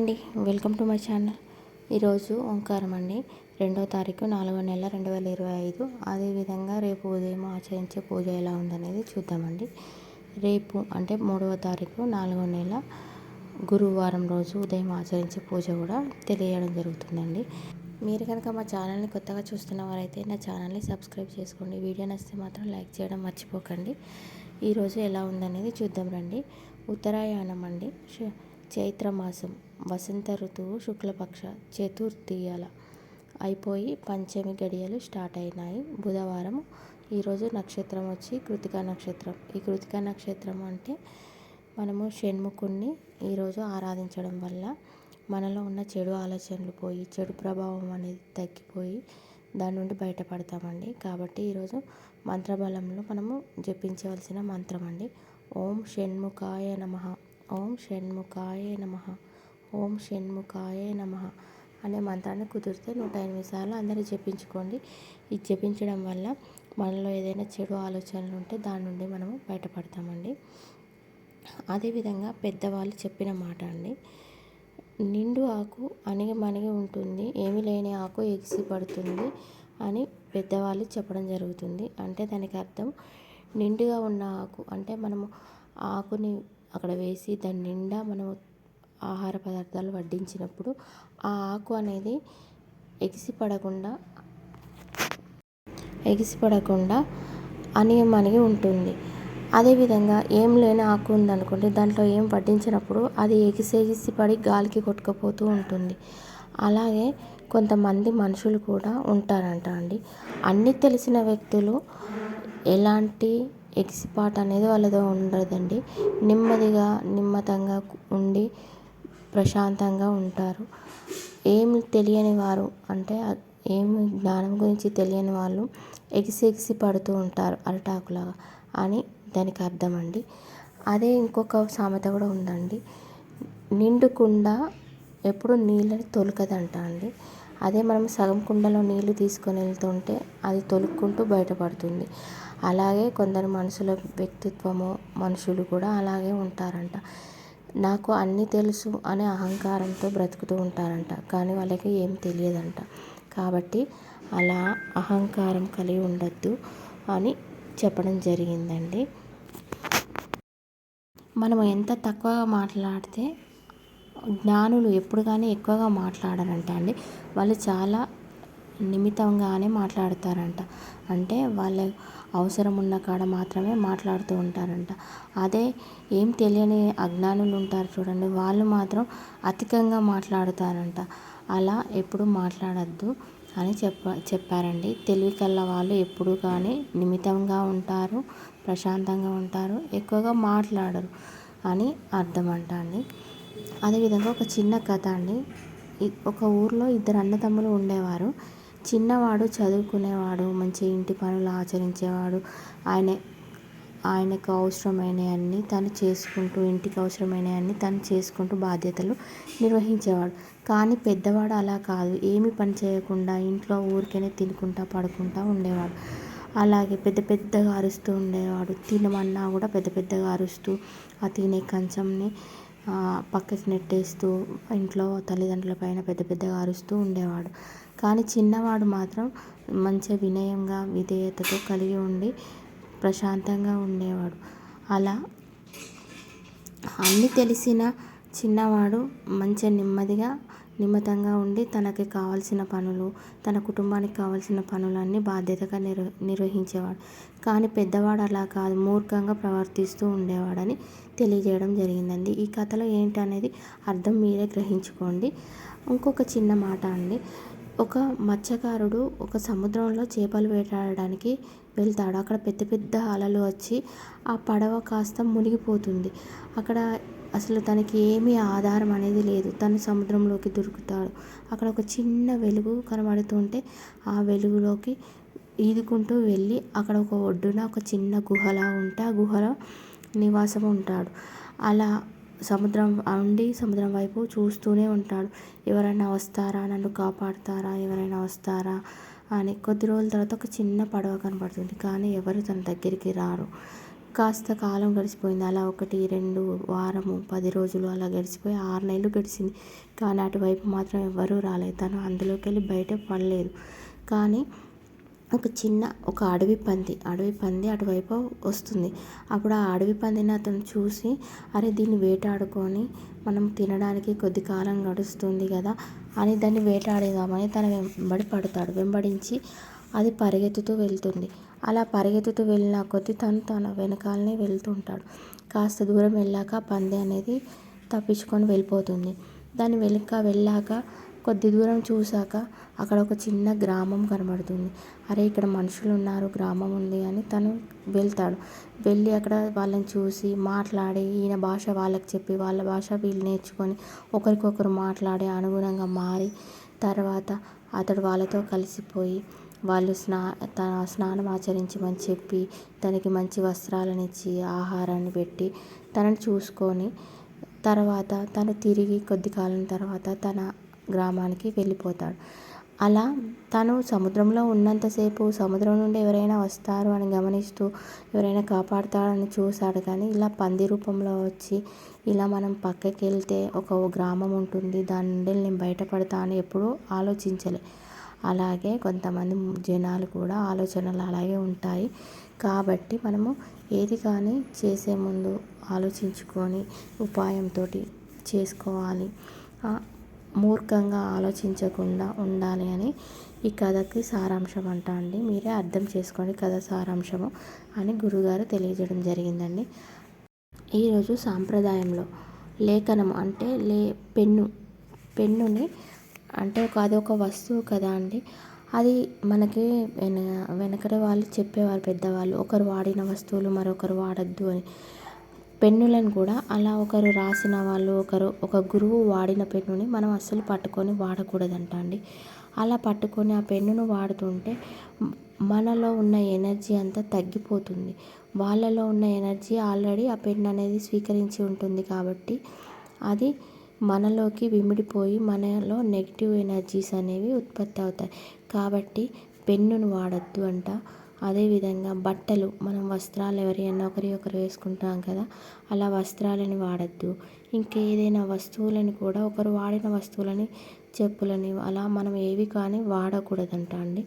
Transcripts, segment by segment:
అండి, welcome to my channel. ఈరోజు ఓంకారం అండి. 2వ తారీఖు 4వ నెల 2025. అదేవిధంగా రేపు ఉదయం ఆచరించే పూజ ఎలా ఉందనేది చూద్దామండి. రేపు అంటే 3వ తారీఖు 4వ నెల గురువారం రోజు ఉదయం ఆచరించే పూజ కూడా తెలియడం జరుగుతుందండి. మీరు కనుక మా ఛానల్ని కొత్తగా చూస్తున్న వారైతే నా ఛానల్ని సబ్స్క్రైబ్ చేసుకోండి. వీడియో నచ్చితే మాత్రం లైక్ చేయడం మర్చిపోకండి. ఈరోజు ఎలా ఉందనేది చూద్దాం రండి. ఉత్తరాయణం అండి, చైత్రమాసం, వసంత ఋతువు, శుక్లపక్ష చతుర్థియాల అయిపోయి పంచమి గడియలు స్టార్ట్ అయినాయి. బుధవారం. ఈరోజు నక్షత్రం వచ్చి కృతికా నక్షత్రం. ఈ కృతికా నక్షత్రం అంటే మనము షణ్ముఖుణ్ణి ఈరోజు ఆరాధించడం వల్ల మనలో ఉన్న చెడు ఆలోచనలు పోయి, చెడు ప్రభావం అనేది తగ్గిపోయి దాని నుండి బయటపడతామండి. కాబట్టి ఈరోజు మంత్రబలంలో మనము జపించవలసిన మంత్రం అండి. ఓం షణ్ముఖాయ నమః, ఓం షణ్ముఖాయ నమః, ఓం షణ్ముఖాయ నమః అనే మంత్రాన్ని కుదిరితే 108 సార్లు అందరూ జపించుకోండి. ఇది జపించడం వల్ల మనలో ఏదైనా చెడు ఆలోచనలు ఉంటే దాని నుండి మనము బయటపడతామండి. అదేవిధంగా పెద్దవాళ్ళు చెప్పిన మాట అండి. నిండు ఆకు అణిగి ఉంటుంది, ఏమీ లేని ఆకు ఎగిసి పడుతుంది అని పెద్దవాళ్ళు చెప్పడం జరుగుతుంది. అంటే దానికి అర్థం, నిండుగా ఉన్న ఆకు అంటే మనము ఆకుని అక్కడ వేసి దాని నిండా మనం ఆహార పదార్థాలు వడ్డించినప్పుడు ఆ ఆకు అనేది ఎగిసిపడకుండా అణిగి ఉంటుంది. అదేవిధంగా ఏం లేని ఆకు ఉందనుకోండి, దాంట్లో ఏం వడ్డించినప్పుడు అది ఎగిసి పడి గాలికి కొట్టుకుపోతూ ఉంటుంది. అలాగే కొంతమంది మనుషులు కూడా ఉంటారంట అండి. అన్నీ తెలిసిన వ్యక్తులు ఎలాంటి ఎగిసిపాటు అనేది వాళ్ళతో ఉండదండి. నిమ్మతంగా ఉండి ప్రశాంతంగా ఉంటారు. ఏమి తెలియని వారు అంటే ఏమి జ్ఞానం గురించి తెలియని వాళ్ళు ఎగిసి పడుతూ ఉంటారు అరిటాకులాగా అని దానికి అర్థం అండి. అదే ఇంకొక సామెత కూడా ఉందండి. నిండు కుండ ఎప్పుడు నీళ్ళని తొలకదంట అండి. అదే మనం సగం కుండలో నీళ్లు తీసుకొని వెళ్తుంటే అది తొలుక్కుంటూ బయటపడుతుంది. అలాగే కొందరు మనుషుల వ్యక్తిత్వము, మనుషులు కూడా అలాగే ఉంటారంట. నాకు అన్నీ తెలుసు అనే అహంకారంతో బ్రతుకుతూ ఉంటారంట. కానీ వాళ్ళకి ఏం తెలియదంట. కాబట్టి అలా అహంకారం కలిగి ఉండొద్దు అని చెప్పడం జరిగిందండి. మనం ఎంత తక్కువగా మాట్లాడితే జ్ఞానులు ఎప్పుడు కానీ ఎక్కువగా మాట్లాడారంట అండి. వాళ్ళు చాలా నిమితంగానే మాట్లాడతారంట. అంటే వాళ్ళ అవసరం ఉన్న కాడ మాత్రమే మాట్లాడుతూ ఉంటారంట. అదే ఏం తెలియని అజ్ఞానులు ఉంటారు చూడండి, వాళ్ళు మాత్రం అధికంగా మాట్లాడుతారంట. అలా ఎప్పుడు మాట్లాడద్దు అని చెప్పారండి. తెలివి కల్ల వాళ్ళు ఎప్పుడు కానీ నిమితంగా ఉంటారు, ప్రశాంతంగా ఉంటారు, ఎక్కువగా మాట్లాడరు అని అర్థం అంట అండి. అదేవిధంగా ఒక చిన్న కథ అండి. ఒక ఊర్లో 2 అన్నదమ్ములు ఉండేవారు. చిన్నవాడు చదువుకునేవాడు, మంచి ఇంటి పనులు ఆచరించేవాడు. ఆయనకు అవసరమైనవన్నీ తను చేసుకుంటూ, ఇంటికి అవసరమైనవన్నీ తను చేసుకుంటూ బాధ్యతలు నిర్వహించేవాడు. కానీ పెద్దవాడు అలా కాదు. ఏమి పని చేయకుండా ఇంట్లో ఊరికేనే తినుకుంటా పడుకుంటా ఉండేవాడు. అలాగే పెద్దగా అరుస్తూ ఉండేవాడు. తినమన్నా కూడా పెద్దగా అరుస్తూ ఆ తినే కంచంని పక్కకి నెట్టేస్తూ ఇంట్లో తల్లిదండ్రుల పైన పెద్దగా అరుస్తూ ఉండేవాడు. కానీ చిన్నవాడు మాత్రం మంచి వినయంగా, విధేయతతో కలిగి ఉండి ప్రశాంతంగా ఉండేవాడు. అలా అన్నీ తెలిసిన చిన్నవాడు మంచిగా నిమ్మతంగా ఉండి తనకి కావాల్సిన పనులు, తన కుటుంబానికి కావాల్సిన పనులన్నీ బాధ్యతగా నిర్వహించేవాడు. కానీ పెద్దవాడు అలా కాదు, మూర్ఖంగా ప్రవర్తిస్తూ ఉండేవాడని తెలియజేయడం జరిగిందండి. ఈ కథలో ఏంటనేది అర్థం మీరే గ్రహించుకోండి. ఇంకొక చిన్న మాట అండి. ఒక మత్స్యకారుడు ఒక సముద్రంలో చేపలు వేటాడడానికి వెళ్తాడు. అక్కడ పెద్ద అలలు వచ్చి ఆ పడవ కాస్త మునిగిపోతుంది. అక్కడ అసలు తనకి ఏమీ ఆధారం అనేది లేదు. తను సముద్రంలోకి దూకుతాడు. అక్కడ ఒక చిన్న వెలుగు కనబడుతుంటే ఆ వెలుగులోకి ఈదుకుంటూ వెళ్ళి అక్కడ ఒక ఒడ్డున ఒక చిన్న గుహలా ఉంటే ఆ గుహలో నివాసం ఉంటాడు. అలా సముద్రం వైపు చూస్తూనే ఉంటాడు. ఎవరైనా వస్తారా, నన్ను కాపాడుతారా, ఎవరైనా వస్తారా అని. కొద్ది రోజుల తర్వాత ఒక చిన్న పడవ కనబడుతుంది. కానీ ఎవరు తన దగ్గరికి రారు. కాస్త కాలం గడిచిపోయింది. అలా 1, 2 వారము, 10 రోజులు అలా గడిచిపోయి 6 నెలలు గడిచింది. కానీ అటువైపు మాత్రం ఎవ్వరూ రాలేదు. తను అందులోకెళ్ళి బయట పడలేదు. కానీ ఒక అడవి పంది అటువైపు వస్తుంది. అప్పుడు ఆ అడవి పందిని అతను చూసి, అరే దీన్ని వేటాడుకొని మనం తినడానికి కొద్ది కాలం గడుస్తుంది కదా అని దాన్ని వేటాడేద్దామని తన వెంబడి పడతాడు. వెంబడించి అది పరిగెత్తుతూ వెళ్తుంది. అలా పరిగెత్తుతూ వెళ్ళిన కొద్దీ తన వెనకాలనే వెళ్తుంటాడు. కాస్త దూరం వెళ్ళాక పంది అనేది తప్పించుకొని వెళ్ళిపోతుంది. దాన్ని వెళ్ళాక కొద్ది దూరం చూశాక అక్కడ ఒక చిన్న గ్రామం కనబడుతుంది. అరే ఇక్కడ మనుషులు ఉన్నారు, గ్రామం ఉంది అని తను వెళ్తాడు. వెళ్ళి అక్కడ వాళ్ళని చూసి మాట్లాడి, ఈయన భాష వాళ్ళకి చెప్పి, వాళ్ళ భాష వీళ్ళు నేర్చుకొని ఒకరికొకరు మాట్లాడి అనుగుణంగా మారి, తర్వాత అతడు వాళ్ళతో కలిసిపోయి వాళ్ళు స్నానం ఆచరించమని చెప్పి, తనకి మంచి వస్త్రాలను ఇచ్చి, ఆహారాన్ని పెట్టి తనని చూసుకొని, తర్వాత తను తిరిగి కొద్ది కాలం తర్వాత తన గ్రామానికి వెళ్ళిపోతాడు. అలా తను సముద్రంలో ఉన్నంతసేపు సముద్రం నుండి ఎవరైనా వస్తారు అని గమనిస్తూ ఎవరైనా కాపాడుతారని చూశాడు. కానీ ఇలా పంది రూపంలో వచ్చి ఇలా మనం పక్కకి వెళ్తే ఒక గ్రామం ఉంటుంది, దాని నుండి నేను బయటపడతా అని ఎప్పుడూ ఆలోచించలే. అలాగే కొంతమంది జనాలు కూడా ఆలోచనలు అలాగే ఉంటాయి. కాబట్టి మనము ఏది కానీ చేసే ముందు ఆలోచించుకొని ఉపాయంతో చేసుకోవాలి. మూర్ఖంగా ఆలోచించకుండా ఉండాలి అని ఈ కథకి సారాంశం అండి. మీరే అర్థం చేసుకోండి కథ సారాంశము అని గురుగారు తెలియజేయడం జరిగిందండి. ఈరోజు సాంప్రదాయంలో లేఖనం అంటే పెన్నుని అంటే అదొక వస్తువు కదా అండి. అది మనకి వెనకటి వాళ్ళు చెప్పేవారు పెద్దవాళ్ళు, ఒకరు వాడిన వస్తువులు మరొకరు వాడద్దు అని. పెన్నులను కూడా అలా ఒకరు రాసిన వాళ్ళు, ఒక గురువు వాడిన పెన్నుని మనం అస్సలు పట్టుకొని వాడకూడదంట అండి. అలా పట్టుకొని ఆ పెన్నును వాడుతుంటే మనలో ఉన్న ఎనర్జీ అంతా తగ్గిపోతుంది. వాళ్ళలో ఉన్న ఎనర్జీ ఆల్రెడీ ఆ పెన్ను అనేది స్వీకరించి ఉంటుంది కాబట్టి అది మనలోకి విమిడిపోయి మనలో నెగిటివ్ ఎనర్జీస్ అనేవి ఉత్పత్తి అవుతాయి. కాబట్టి పెన్నును వాడద్దు అంట. అదేవిధంగా బట్టలు, మనం వస్త్రాలు ఎవరైనా ఒకరు వేసుకుంటాం కదా, అలా వస్త్రాలని వాడద్దు. ఇంకేదైనా వస్తువులని కూడా ఒకరు వాడిన వస్తువులని, చెప్పులని అలా మనం ఏవి కానీ వాడకూడదంట అండి.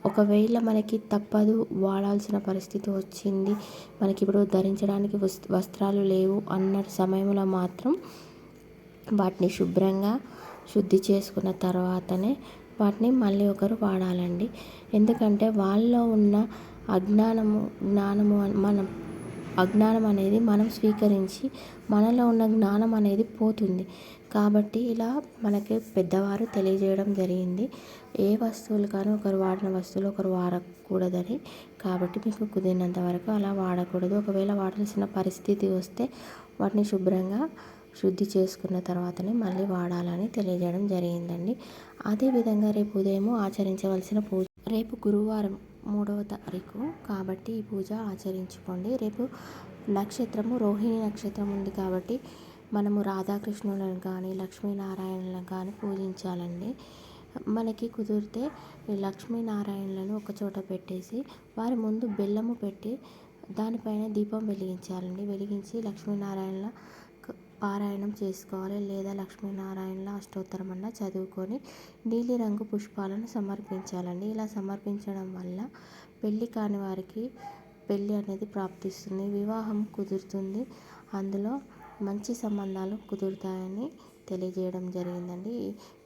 ఒకవేళ మనకి తప్పదు, వాడాల్సిన పరిస్థితి వచ్చింది, మనకి ఇప్పుడు ధరించడానికి వస్త్రాలు లేవు అన్న సమయంలో మాత్రం వాటిని శుభ్రంగా శుద్ధి చేసుకున్న తర్వాతనే వాటిని మళ్ళీ ఒకరు వాడాలండి. ఎందుకంటే వాళ్ళలో ఉన్న అజ్ఞానం అనేది మనం స్వీకరించి మనలో ఉన్న జ్ఞానం అనేది పోతుంది. కాబట్టి ఇలా మనకి పెద్దవారు తెలియజేయడం జరిగింది. ఏ వస్తువులు కానీ ఒకరు వాడిన వస్తువులు ఒకరు వాడకూడదని. కాబట్టి మీకు కుదిరినంత వరకు అలా వాడకూడదు. ఒకవేళ వాడాల్సిన పరిస్థితి వస్తే వాటిని శుభ్రంగా శుద్ధి చేసుకున్న తర్వాతనే మళ్ళీ వాడాలని తెలియజేయడం జరిగిందండి. అదేవిధంగా రేపు ఉదయం ఆచరించవలసిన పూజ, రేపు గురువారం 3వ తారీఖు కాబట్టి ఈ పూజ ఆచరించుకోండి. రేపు నక్షత్రము రోహిణి నక్షత్రం ఉంది కాబట్టి మనము రాధాకృష్ణులను కానీ లక్ష్మీనారాయణలను కానీ పూజించాలండి. మనకి కుదిరితే లక్ష్మీనారాయణలను ఒకచోట పెట్టేసి వారి ముందు బెల్లము పెట్టి దానిపైన దీపం వెలిగించాలండి. వెలిగించి లక్ష్మీనారాయణల పారాయణం చేసుకోవాలి. లేదా లక్ష్మీనారాయణల అష్టోత్తరం అన్న చదువుకొని నీలిరంగు పుష్పాలను సమర్పించాలండి. ఇలా సమర్పించడం వల్ల పెళ్ళి కాని వారికి పెళ్ళి అనేది ప్రాప్తిస్తుంది, వివాహం కుదురుతుంది, అందులో మంచి సంబంధాలు కుదురుతాయని తెలియజేయడం జరిగిందండి.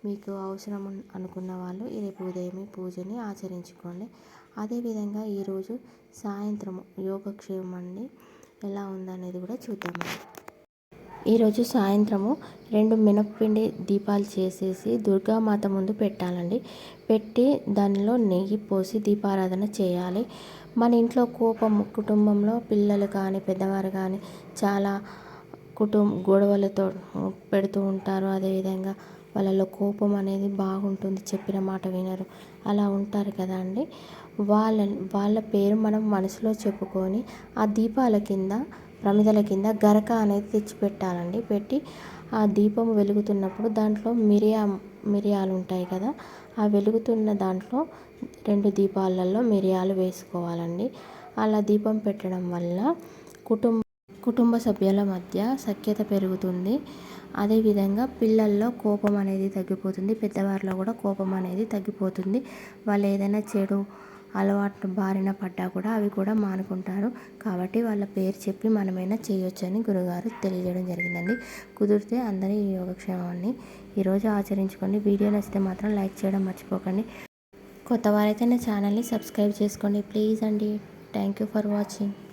మీకు అవసరం అనుకున్న వాళ్ళు రేపు ఉదయం ఈ పూజని ఆచరించుకోండి. అదేవిధంగా ఈరోజు సాయంత్రము యోగక్షేమం అండి ఎలా ఉందనేది కూడా చూద్దామండి. ఈరోజు సాయంత్రము 2 మినప్పిండి దీపాలు చేసేసి దుర్గామాత ముందు పెట్టాలండి. పెట్టి దానిలో నెయ్యి పోసి దీపారాధన చేయాలి. మన ఇంట్లో కుటుంబంలో పిల్లలు కానీ పెద్దవారు కానీ చాలా గొడవలతో పెడుతూ ఉంటారు. అదేవిధంగా వాళ్ళలో కోపం అనేది బాగుంటుంది, చెప్పిన మాట వినరు, అలా ఉంటారు కదా అండి. వాళ్ళ పేరు మనం మనసులో చెప్పుకొని ఆ దీపాల కింద, ప్రమిదల కింద గరక అనేది తెచ్చిపెట్టాలండి. పెట్టి ఆ దీపం వెలుగుతున్నప్పుడు దాంట్లో మిరియాలు ఉంటాయి కదా, ఆ వెలుగుతున్న దాంట్లో 2 దీపాలలో మిరియాలు వేసుకోవాలండి. అలా దీపం పెట్టడం వల్ల కుటుంబ సభ్యుల మధ్య సఖ్యత పెరుగుతుంది. అదేవిధంగా పిల్లల్లో కోపం అనేది తగ్గిపోతుంది. పెద్దవారిలో కూడా కోపం అనేది తగ్గిపోతుంది. వాళ్ళు ఏదైనా చెడు అలవాటు బారిన పడ్డా కూడా అవి కూడా మానుకుంటారు. కాబట్టి వాళ్ళ పేరు చెప్పి మనమైనా చేయొచ్చని గురుగారు తెలియజేయడం జరిగిందండి. కుదిరితే అందరూ ఈ యోగక్షేమాన్ని ఈరోజు ఆచరించుకోండి. వీడియో నచ్చితే మాత్రం లైక్ చేయడం మర్చిపోకండి. కొత్త వారైతే నా ఛానల్ని సబ్స్క్రైబ్ చేసుకోండి ప్లీజ్ అండి. Thank you for watching.